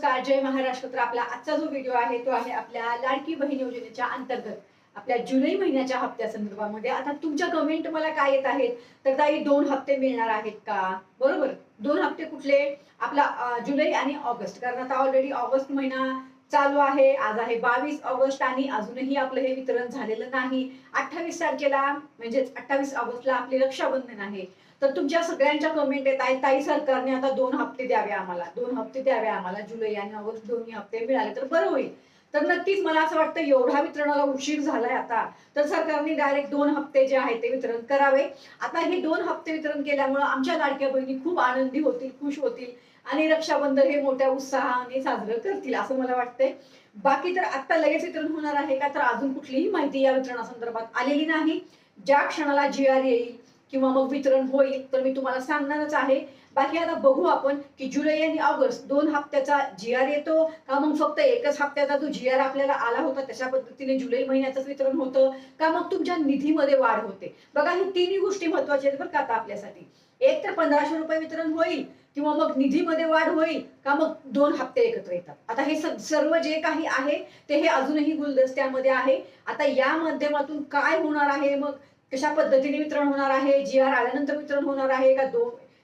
नमस्कार, जय महाराष्ट्र. तर आपला आजचा जो व्हिडिओ आहे तो आहे आपल्या लाडकी बहीण योजनेच्या अंतर्गत आपल्या जुलै महिन्याच्या हप्त्या संदर्भामध्ये. आता तुमच्या कमेंट मला काय येत आहेत, तर ताई 2 हप्ते मिळणार आहेत का? बरोबर, 2 हप्ते कुठले? आपला जुलै आणि ऑगस्ट. कारण आता ऑलरेडी ऑगस्ट महिना चालू आहे. आज आहे 22 ऑगस्ट आणि अजूनही आपलं हे वितरण झालेलं नाही. 28 तारखेला म्हणजेच 28 ऑगस्टला आपले रक्षाबंधन आहे. तर तुमच्या सगळ्यांच्या कमेंट येत आहेत, ताई सरकारने आता 2 हप्ते द्यावे आम्हाला, 2 हप्ते द्यावे आम्हाला, जुलै आणि ऑगस्ट दोन्ही हप्ते मिळाले तर बरं होईल. तर नक्कीच मला असं वाटतं एवढा वितरणाला उशीर झालाय आता, तर सरकारने डायरेक्ट 2 हप्ते जे आहे ते वितरण करावे. आता हे 2 हप्ते वितरण केल्यामुळे आमच्या लाडक्या बहिणी खूप आनंदी होतील, खुश होतील आणि रक्षाबंधन हे मोठ्या उत्साहाने साजरं करतील असं मला वाटतंय. बाकी तर आता लगेच वितरण होणार आहे का, तर अजून कुठलीही माहिती या वितरणासंदर्भात आलेली नाही. ज्या क्षणाला GR येईल किंवा मग वितरण होईल तर मी तुम्हाला सांगणारच आहे. बाकी आता बघू आपण की जुलै आणि ऑगस्ट 2 हप्त्याचा GR येतो का, मग फक्त एकच हप्त्याचा जो GR आपल्याला आला होता तशा पद्धतीने जुलै महिन्याचंच वितरण होतं का, मग तुमच्या निधीमध्ये वाढ होते. बघा, ही तिन्ही गोष्टी महत्वाच्या आहेत बरं का आता आपल्यासाठी. एक तर 1500 रुपये वितरण होईल किंवा मग निधीमध्ये वाढ होईल का, मग 2 हप्ते एकत्र येतात. आता हे सर्व जे काही आहे ते हे अजूनही गुलदस्त्यामध्ये आहे. आता या माध्यमातून काय होणार आहे, मग कशा पद्धतीने वितरण होणार आहे, GR आल्यानंतर वितरण होणार आहे का,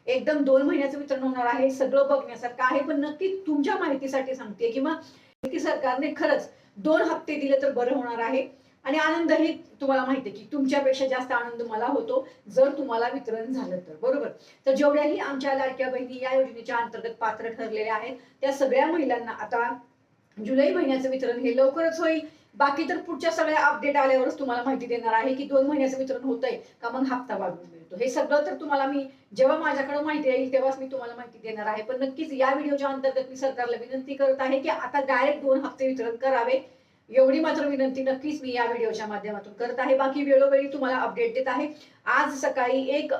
एकदम 2 महिन्याचं वितरण होणार आहे, सगळं बघण्यासारखं आहे. पण नक्की तुमच्या माहितीसाठी सांगते किंवा की सरकारने खरंच 2 हप्ते दिले तर बरं होणार आहे. आणि आनंदही तुम्हाला माहिती आहे की तुमच्यापेक्षा जास्त आनंद मला होतो जर तुम्हाला वितरण झालं तर. बरोबर, तर जेवढ्याही आमच्या लाडक्या बहिणी या योजनेच्या अंतर्गत पात्र ठरलेल्या आहेत त्या सगळ्या महिलांना आता जुलै महिन्याचं वितरण हे लवकरच होईल. बाकी तर पुढच्या सगळ्या अपडेट आल्यावरच तुम्हाला माहिती देणार आहे की 2 महिन्याचं वितरण होतंय का, मग हप्ता वाढवून मिळतो. हे सगळं तर तुम्हाला मी जेव्हा माझ्याकडे माहिती येईल तेव्हाच मी तुम्हाला माहिती देणार आहे. पण नक्कीच या व्हिडिओच्या अंतर्गत मी सरकारला विनंती करत आहे की आता डायरेक्ट 2 हप्ते वितरण करावे. एवढी मात्र विनंती नक्कीच मी या व्हिडिओच्या माध्यमातून करत आहे. बाकी वेळोवेळी तुम्हाला अपडेट देत आहे. आज सकाळी एक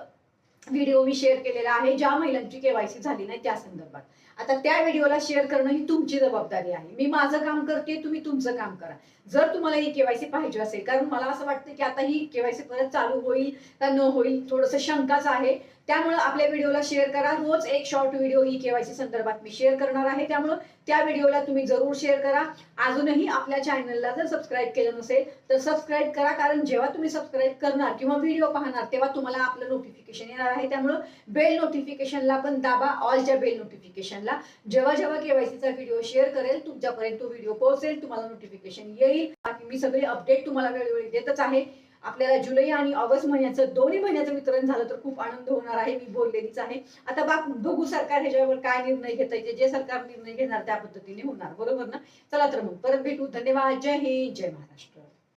व्हिडिओ मी शेअर केलेला आहे ज्या महिलांची KYC झाली नाही त्या संदर्भात. आता त्या व्हिडिओला शेअर करणं ही तुमची जबाबदारी आहे. मी माझं काम करते, तुम्ही तुमचं काम करा. जर तुम्हाला ही KYC पाहिजे असेल, कारण मला असं वाटतं की आता ही KYC परत चालू होईल का न होईल थोडंसं शंकाच आहे. त्यामुळे आपल्या व्हिडिओला शेअर करा. रोज एक शॉर्ट व्हिडिओ ही KYC संदर्भात मी शेअर करणार आहे. त्यामुळे त्या व्हिडिओला तुम्ही जरूर शेअर करा. अजूनही आपल्या चॅनलला जर सबस्क्राईब केलं नसेल तर सबस्क्राईब करा, कारण जेव्हा तुम्ही सबस्क्राईब करणार किंवा व्हिडिओ पाहणार तेव्हा तुम्हाला आपलं नोटिफिकेशन येणार आहे. त्यामुळे बेल नोटिफिकेशनला पण दाबा, ऑलच्या बेल नोटिफिकेशनला. जेव्हा जेव्हा KYCचा व्हिडिओ शेअर करेल तुमच्यापर्यंत तो व्हिडिओ पोहोचेल, तुम्हाला नोटिफिकेशन येईल. बाकी मी सगळे अपडेट तुम्हाला वेळोवेळी देतच आहे. आपल्याला जुलै आणि ऑगस्ट महिन्याचं दोन्ही महिन्याचं वितरण झालं तर खूप आनंद होणार आहे, मी बोललेलीच आहे. आता बघू सरकार ह्याच्यावर काय निर्णय घेत आहे. जे सरकार निर्णय घेणार त्या पद्धतीने होणार. बरोबर ना? चला तर मग परत भेटू. धन्यवाद. जय हिंद, जय महाराष्ट्र.